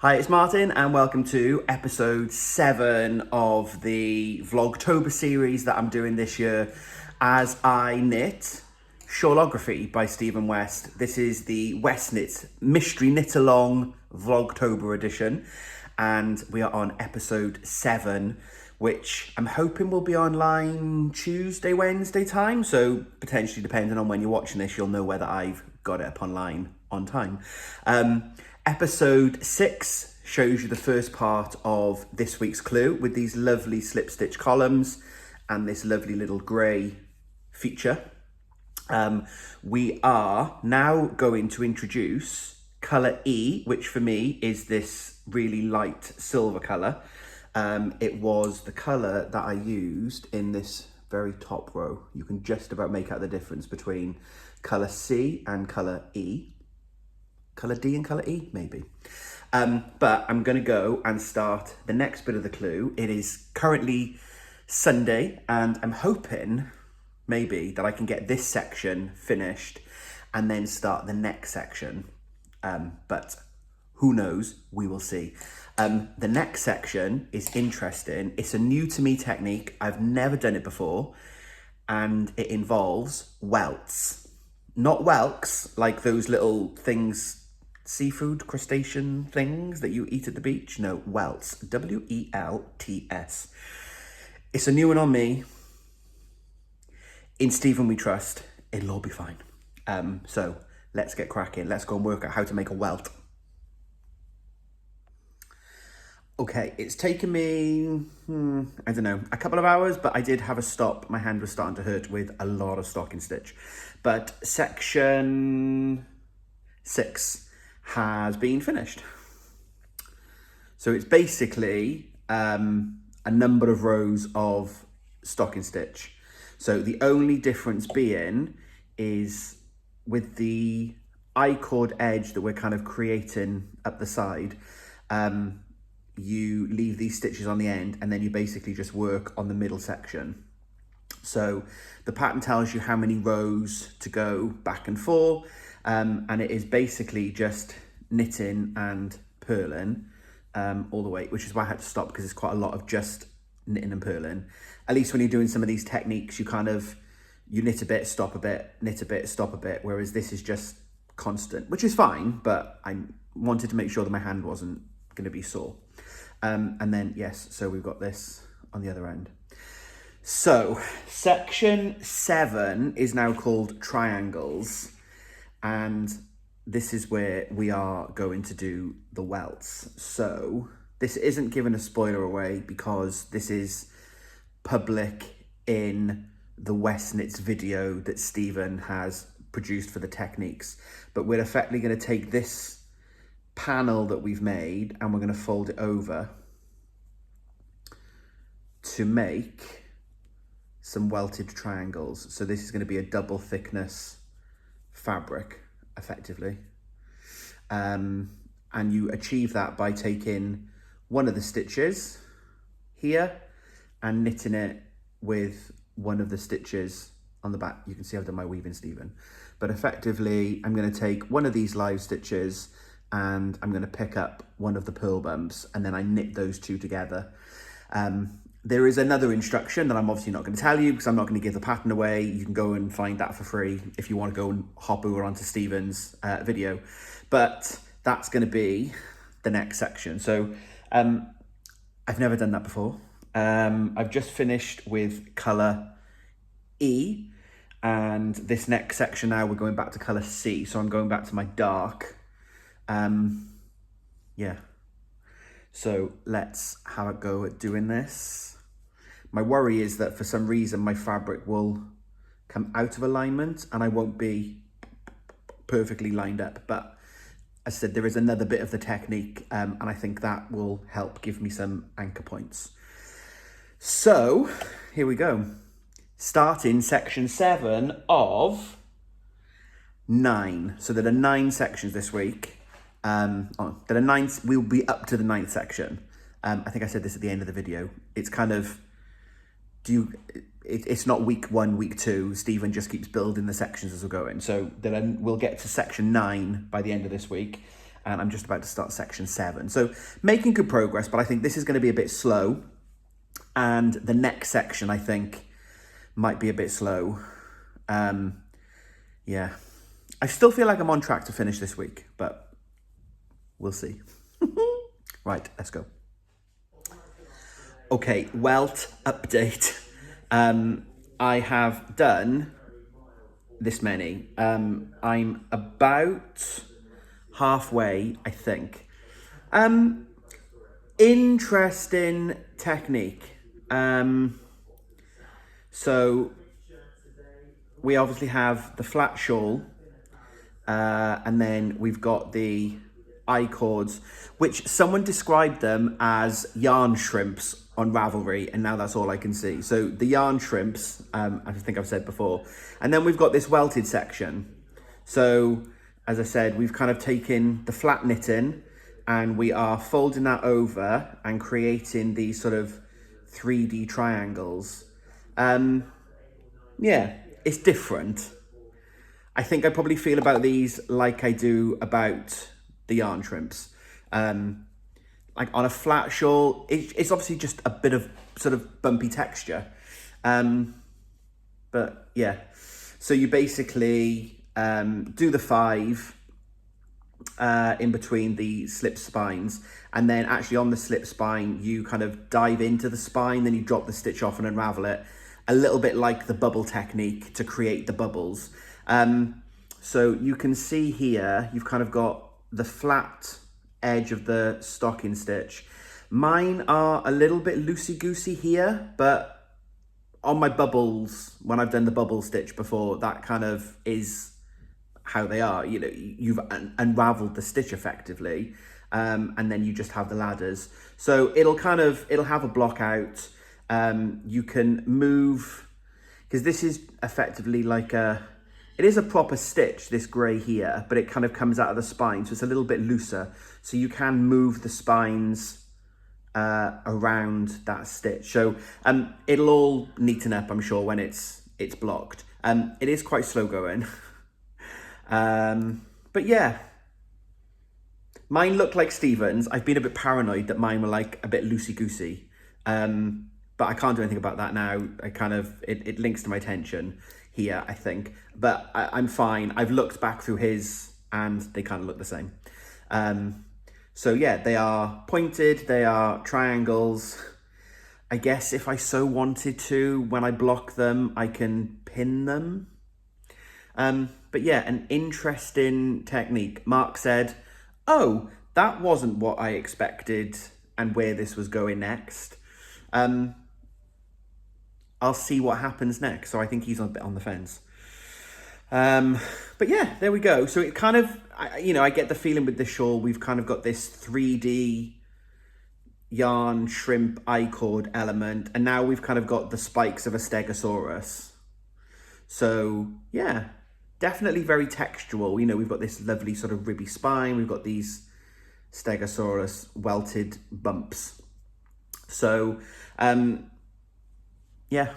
Hi, it's Martin and welcome to episode 7 of the vlogtober series that I'm doing this year as I knit Shawlography by Stephen West. This is the West Knits Mystery Knit Along vlogtober edition and we are on episode 7, which I'm hoping will be online Tuesday, Wednesday time. So potentially depending on when you're watching this, you'll know whether I've got it up online on time. Episode 6 shows you the first part of this week's clue with these lovely slip stitch columns and this lovely little grey feature. We are now going to introduce colour E, which for me is this really light silver colour. It was the colour that I used in this very top row. You can just about make out the difference between colour C and colour E. Colour D and colour E, maybe. But I'm going to go and start the next bit of the clue. It is currently Sunday, and I'm hoping maybe that I can get this section finished and then start the next section. But who knows? We will see. The next section is interesting. It's a new to me technique. I've never done it before, and it involves welts. Not whelks, like those little things, seafood crustacean things that you eat at the beach. No, welts, W-E-L-T-S. It's a new one on me. In Stephen we trust. It'll all be fine. So let's get cracking. Let's go and work out how to make a welt. Okay, it's taken me, I don't know, a couple of hours, but I did have a stop. My hand was starting to hurt with a lot of stocking stitch. But section 6 has been finished. So it's basically a number of rows of stocking stitch. So the only difference being is with the I-cord edge that we're kind of creating up the side, you leave these stitches on the end and then you basically just work on the middle section. So the pattern tells you how many rows to go back and forth, and it is basically just knitting and purling all the way, which is why I had to stop, because it's quite a lot of just knitting and purling. At least when you're doing some of these techniques, you knit a bit, stop a bit, knit a bit, stop a bit, whereas this is just constant, which is fine, but I wanted to make sure that my hand wasn't going to be sore. And then, yes, so we've got this on the other end. So section 7 is now called triangles, and this is where we are going to do the welts. So this isn't giving a spoiler away because this is public in the West Knits video that Stephen has produced for the techniques. But we're effectively going to take this panel that we've made and we're going to fold it over to make some welted triangles. So this is going to be a double thickness fabric effectively, and you achieve that by taking one of the stitches here and knitting it with one of the stitches on the back. You can see I've done my weaving, Stephen, but effectively I'm going to take one of these live stitches and I'm going to pick up one of the purl bumps and then I knit those two together. There is another instruction that I'm obviously not going to tell you because I'm not going to give the pattern away. You can go and find that for free if you want to go and hop over onto Stephen's video. But that's going to be the next section. So I've never done that before. I've just finished with colour E, and this next section now we're going back to colour C. So I'm going back to my dark. Yeah. So let's have a go at doing this. My worry is that for some reason my fabric will come out of alignment and I won't be perfectly lined up. But as I said, there is another bit of the technique, and I think that will help give me some anchor points. So here we go. Starting section 7 of 9. So there are 9 sections this week. There are 9, we'll be up to the 9th section. I think I said this at the end of the video. It's kind of, it's not week 1, week 2. Stephen just keeps building the sections as we're going. So then we'll get to section 9 by the end of this week. and I'm just about to start section 7. So making good progress, but I think this is going to be a bit slow. And the next section, I think, might be a bit slow. Yeah. I still feel like I'm on track to finish this week, but we'll see. Right, let's go. Okay, welt update. I have done this many. I'm about halfway, I think. Interesting technique. So we obviously have the flat shawl, and then we've got the I-cords, which someone described them as yarn shrimps on Ravelry, and now that's all I can see. So the yarn shrimps, I think I've said before, and then we've got this welted section. So as I said, we've kind of taken the flat knitting and we are folding that over and creating these sort of 3D triangles. Yeah, it's different. I think I probably feel about these like I do about the yarn shrimps. Like on a flat shawl, it's obviously just a bit of sort of bumpy texture. But yeah, so you basically do the 5 in between the slip spines, and then actually on the slip spine, you kind of dive into the spine, then you drop the stitch off and unravel it, a little bit like the bubble technique to create the bubbles. So you can see here, you've kind of got the flat edge of the stocking stitch. Mine are a little bit loosey-goosey here, but on my bubbles, when I've done the bubble stitch before, that kind of is how they are. You know, you've unraveled the stitch effectively, and then you just have the ladders. So it'll have a block out. You can move, because this is effectively like it is a proper stitch, this grey here, but it kind of comes out of the spine, so it's a little bit looser. So you can move the spines around that stitch. So it'll all neaten up, I'm sure, when it's blocked. It is quite slow going. But yeah, mine look like Stephen's. I've been a bit paranoid that mine were like a bit loosey-goosey. But I can't do anything about that now. It links to my tension here, I think. But I'm fine. I've looked back through his and they kind of look the same. So yeah, they are pointed, they are triangles. I guess if I so wanted to, when I block them, I can pin them. But yeah, an interesting technique. Mark said, oh, that wasn't what I expected and where this was going next. I'll see what happens next. So I think he's a bit on the fence. But yeah, there we go. So it kind of, I get the feeling with this shawl, we've kind of got this 3D yarn shrimp I-cord element. And now we've kind of got the spikes of a stegosaurus. So yeah, definitely very textual. We've got this lovely sort of ribby spine. We've got these stegosaurus welted bumps. So, yeah,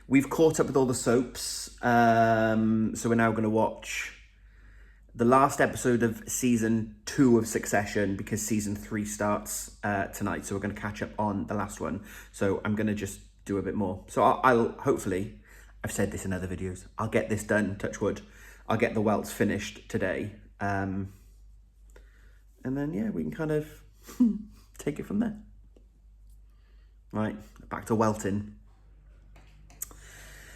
we've caught up with all the soaps. So we're now going to watch the last episode of season 2 of Succession, because season 3 starts tonight. So we're going to catch up on the last one. So I'm going to just do a bit more. So I'll hopefully, I've said this in other videos, I'll get this done, touch wood. I'll get the welts finished today. And then, yeah, we can kind of take it from there. Right, back to welting.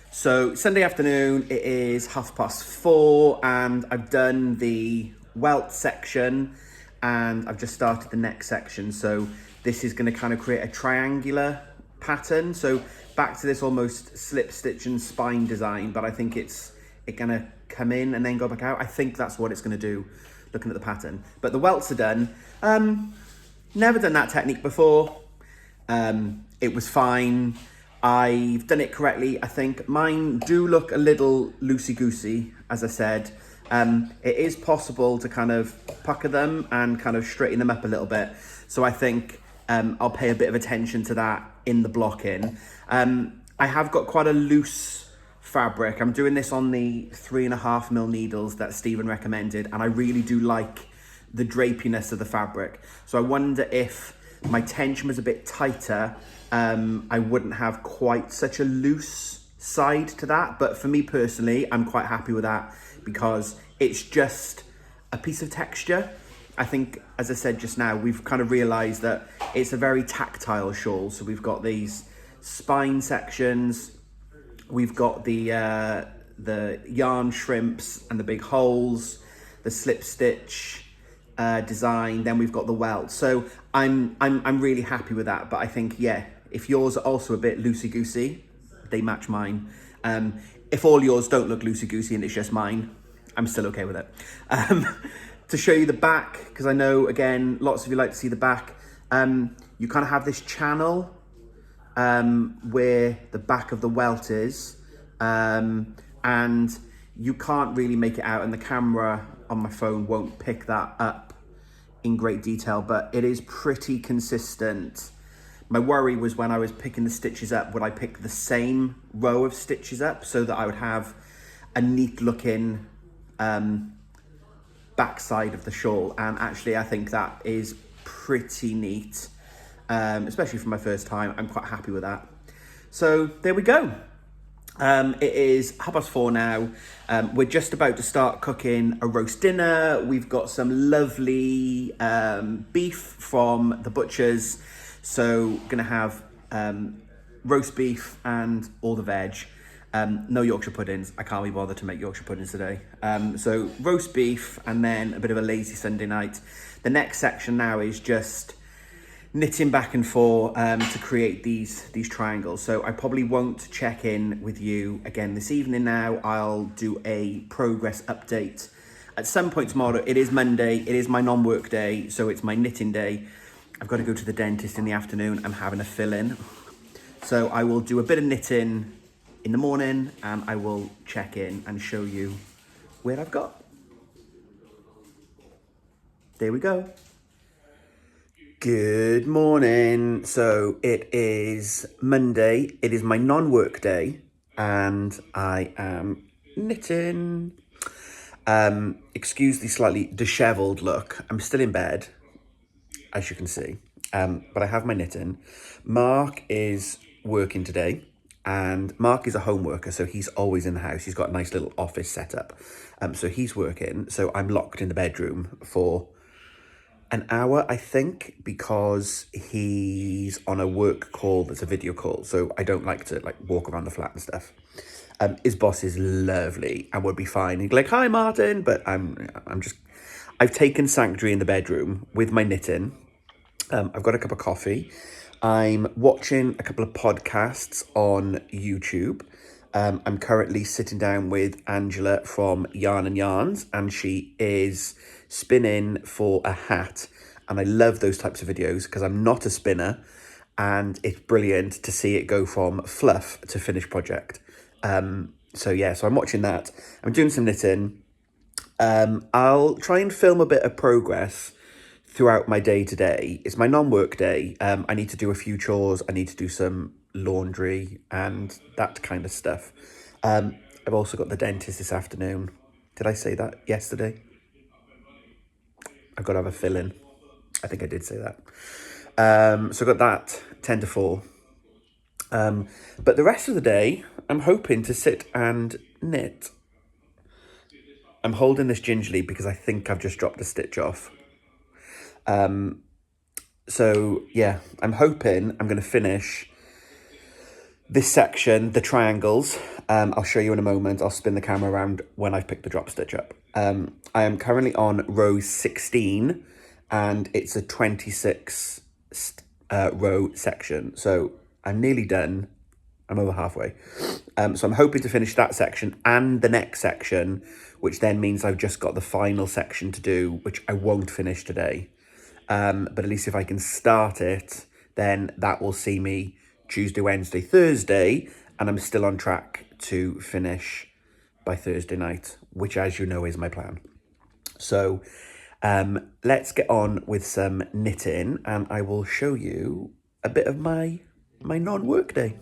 So Sunday afternoon, it is 4:30, and I've done the welt section and I've just started the next section. So this is going to kind of create a triangular pattern. So back to this almost slip stitch and spine design, but I think it's going to come in and then go back out. I think that's what it's going to do, looking at the pattern. But the welts are done. Never done that technique before. It was fine. I've done it correctly, I think. Mine do look a little loosey-goosey, as I said. It is possible to kind of pucker them and kind of straighten them up a little bit. So I think I'll pay a bit of attention to that in the blocking. I have got quite a loose fabric. I'm doing this on the 3.5mm needles that Stephen recommended, and I really do like the drapiness of the fabric. So I wonder if my tension was a bit tighter, I wouldn't have quite such a loose side to that. But for me personally, I'm quite happy with that because it's just a piece of texture. I think, as I said just now, we've kind of realised that it's a very tactile shawl. So we've got these spine sections, we've got the yarn shrimps and the big holes, the slip stitch design. Then we've got the welt. So I'm really happy with that. But I think, yeah, if yours are also a bit loosey goosey, they match mine. If all yours don't look loosey goosey and it's just mine, I'm still okay with it. To show you the back, because I know, again, lots of you like to see the back, you kind of have this channel where the back of the welt is, and you can't really make it out, and the camera on my phone won't pick that up in great detail, but it is pretty consistent. My worry was when I was picking the stitches up, would I pick the same row of stitches up so that I would have a neat looking backside of the shawl? And actually I think that is pretty neat, especially for my first time. I'm quite happy with that. So there we go. It is 4:30 now. We're just about to start cooking a roast dinner. We've got some lovely beef from the butchers. So gonna have roast beef and all the veg. No Yorkshire puddings. I can't be bothered to make Yorkshire puddings today. So roast beef and then a bit of a lazy Sunday night. The next section now is just knitting back and forth to create these triangles. So I probably won't check in with you again this evening now. I'll do a progress update at some point tomorrow. It is Monday. It is my non-work day, so it's my knitting day. I've got to go to the dentist in the afternoon. I'm having a fill-in. So I will do a bit of knitting in the morning and I will check in and show you where I've got. There we go. Good morning. So it is Monday. It is my non-work day and I am knitting. Excuse the slightly disheveled look. I'm still in bed, as you can see, but I have my knitting. Mark is working today. And Mark is a home worker, so he's always in the house. He's got a nice little office set up. So he's working. So I'm locked in the bedroom for an hour, I think, because he's on a work call that's a video call. So I don't like to walk around the flat and stuff. His boss is lovely and would be fine. He'd be like, "Hi, Martin," but I've taken sanctuary in the bedroom with my knitting. I've got a cup of coffee. I'm watching a couple of podcasts on YouTube. I'm currently sitting down with Angela from Yarn and Yarns, and she is spinning for a hat. And I love those types of videos because I'm not a spinner, and it's brilliant to see it go from fluff to finished project. So I'm watching that. I'm doing some knitting. I'll try and film a bit of progress throughout my day today. It's my non-work day. I need to do a few chores. I need to do some laundry and that kind of stuff. I've also got the dentist this afternoon. Did I say that yesterday? I've got to have a fill-in. I think I did say that. So I've got that 10 to 4. But the rest of the day, I'm hoping to sit and knit. I'm holding this gingerly because I think I've just dropped a stitch off. So yeah, I'm hoping I'm going to finish this section, the triangles. I'll show you in a moment. I'll spin the camera around when I've picked the drop stitch up. I am currently on row 16 and it's a 26 row section. So I'm nearly done. I'm over halfway. So I'm hoping to finish that section and the next section, which then means I've just got the final section to do, which I won't finish today. But at least if I can start it, then that will see me Tuesday, Wednesday, Thursday, and I'm still on track to finish by Thursday night, which, as you know, is my plan. So let's get on with some knitting and I will show you a bit of my non-work day.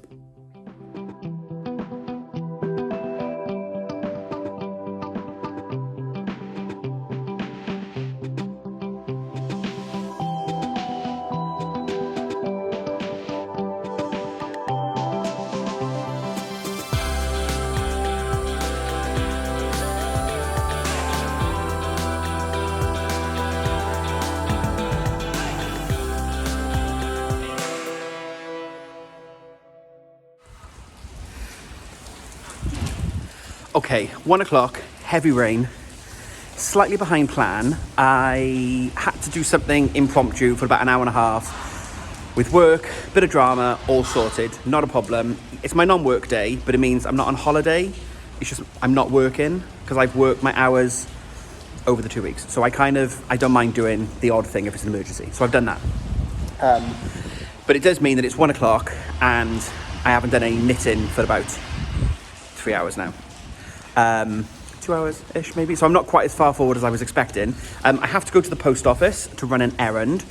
Okay, 1 o'clock, heavy rain, slightly behind plan. I had to do something impromptu for about an hour and a half with work, bit of drama, all sorted, not a problem. It's my non-work day, but it means I'm not on holiday. It's just I'm not working because I've worked my hours over the 2 weeks. So I don't mind doing the odd thing if it's an emergency. So I've done that. But it does mean that it's 1 o'clock and I haven't done any knitting for about 3 hours now. 2 hours-ish maybe. So I'm not quite as far forward as I was expecting. I have to go to the post office to run an errand.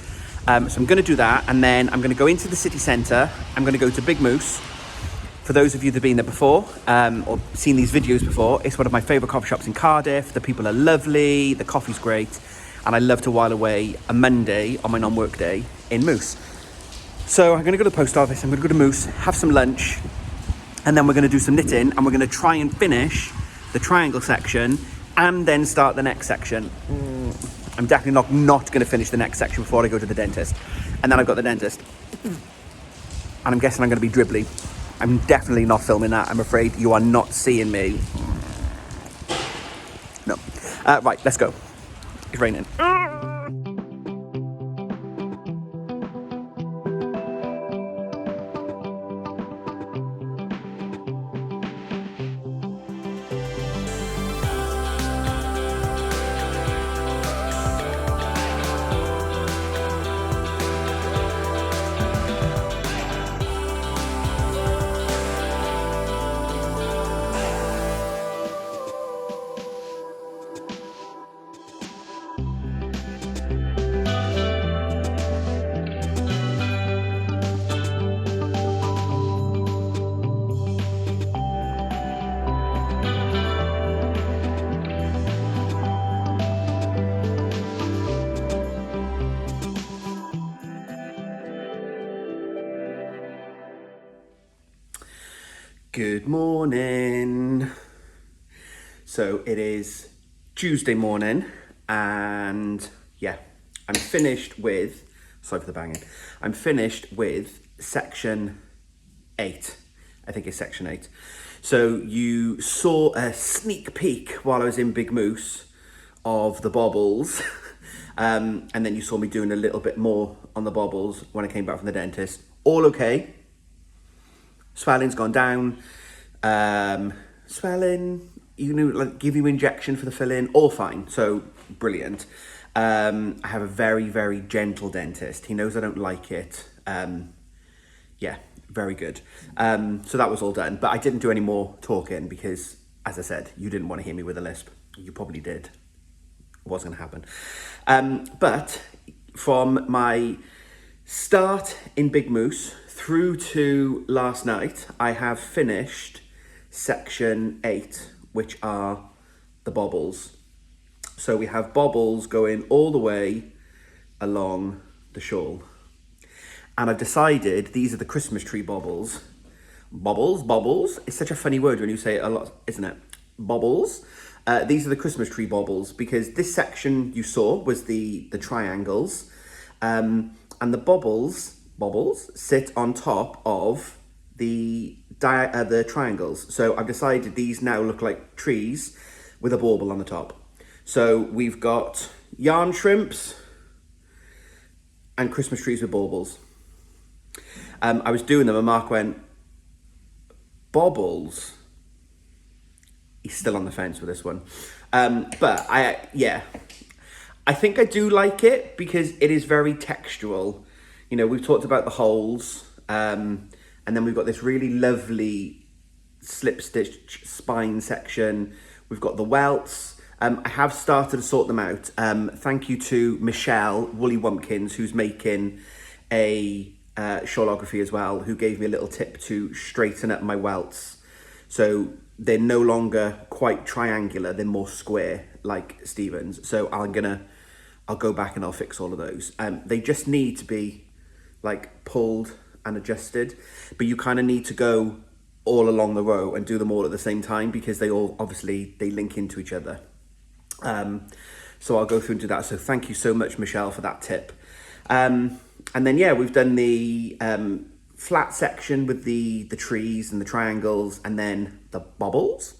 So I'm going to do that, and then I'm going to go into the city centre. I'm going to go to Big Moose. For those of you that have been there before, or seen these videos before, it's one of my favourite coffee shops in Cardiff. The people are lovely, the coffee's great, and I love to while away a Monday on my non-work day in Moose. So I'm going to go to the post office, I'm going to go to Moose, have some lunch, and then we're going to do some knitting, and we're going to try and finish the triangle section, and then start the next section. I'm definitely not going to finish the next section before I go to the dentist. And then I've got the dentist. And I'm guessing I'm going to be dribbly. I'm definitely not filming that. I'm afraid you are not seeing me. No. Right, let's go. It's raining. Good morning. So it is Tuesday morning, and yeah, I'm finished with, sorry for the banging, I'm finished with section 8. I think it's section 8. So you saw a sneak peek while I was in Big Moose of the bobbles, and then you saw me doing a little bit more on the bobbles when I came back from the dentist. All okay. Swelling's gone down. Swelling, give you injection for the fill-in, all fine. So brilliant. I have a very, very gentle dentist. He knows I don't like it. Yeah, very good. So that was all done, but I didn't do any more talking because, as I said, you didn't want to hear me with a lisp. You probably did. It wasn't going to happen. But from my start in Big Moose through to last night, I have finished section 8, which are the bobbles. So we have bobbles going all the way along the shawl. And I've decided these are the Christmas tree bobbles. Bobbles. It's such a funny word when you say it a lot, isn't it? Bobbles. These are the Christmas tree bobbles because this section you saw was the triangles. And the bobbles sit on top of the triangles. So I've decided these now look like trees with a bauble on the top. So we've got yarn shrimps and Christmas trees with baubles. I was doing them and Mark went, bobbles? He's still on the fence with this one. But I think I do like it because it is very textural. You know, we've talked about the holes, and then we've got this really lovely slip stitch spine section. We've got the welts. I have started to sort them out. Thank you to Michelle Woolly Wumpkins, who's making a Shawlography as well, who gave me a little tip to straighten up my welts. So they're no longer quite triangular, they're more square like Stephen's. So I'll go back and I'll fix all of those. They just need to be like pulled and adjusted, but you kind of need to go all along the row and do them all at the same time because they all obviously they link into each other. So I'll go through and do that. So thank you so much, Michelle, for that tip. And then yeah, we've done the flat section with the trees and the triangles and then the bobbles.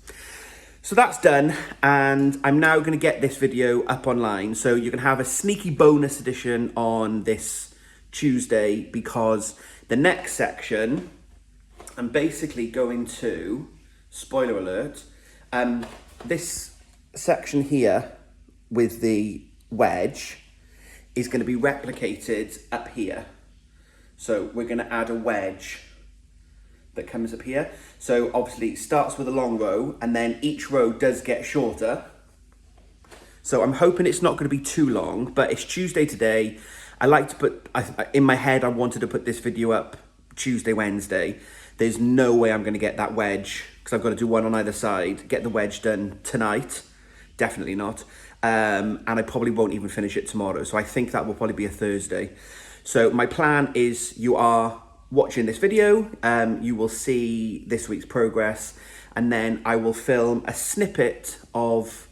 So that's done, and I'm now going to get this video up online. So you can have a sneaky bonus edition on this Tuesday, because the next section, I'm basically going to, spoiler alert, this section here with the wedge is going to be replicated up here. So we're going to add a wedge that comes up here. So obviously it starts with a long row, and then each row does get shorter. So I'm hoping it's not going to be too long, but it's Tuesday today. I like to put, in my head, I wanted to put this video up Tuesday, Wednesday. There's no way I'm going to get that wedge, because I've got to do one on either side, get the wedge done tonight. Definitely not. And I probably won't even finish it tomorrow. So I think that will probably be a Thursday. So my plan is, you are watching this video, you will see this week's progress, and then I will film a snippet of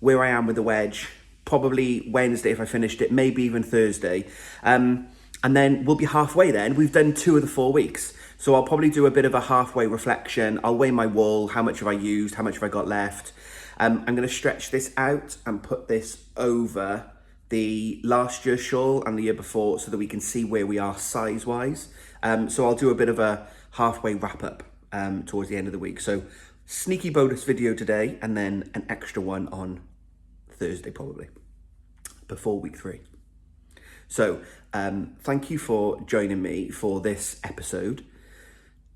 where I am with the wedge, probably Wednesday if I finished it, maybe even Thursday. And then we'll be halfway then. We've done 2 of the 4 weeks. So I'll probably do a bit of a halfway reflection. I'll weigh my wool, how much have I used, how much have I got left. I'm going to stretch this out and put this over the last year's shawl and the year before, so that we can see where we are size-wise. So I'll do a bit of a halfway wrap-up towards the end of the week. So sneaky bonus video today, and then an extra one on Thursday probably, before week 3. So thank you for joining me for this episode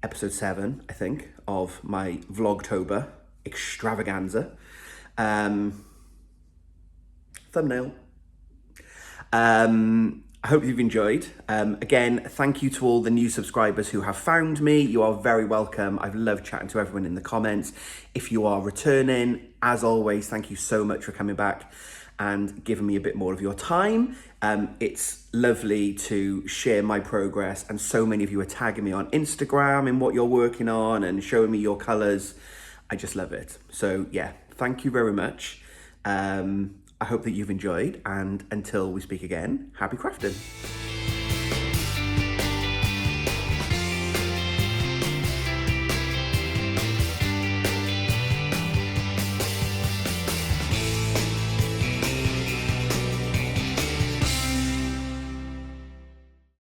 7, I think, of my vlogtober extravaganza. Thumbnail. I hope you've enjoyed. Again, thank you to all the new subscribers who have found me. You are very welcome. I've loved chatting to everyone in the comments. If you are returning, as always, thank you so much for coming back and giving me a bit more of your time. It's lovely to share my progress, and so many of you are tagging me on Instagram in what you're working on and showing me your colours. I just love it. So yeah, thank you very much. I hope that you've enjoyed, and until we speak again, happy crafting.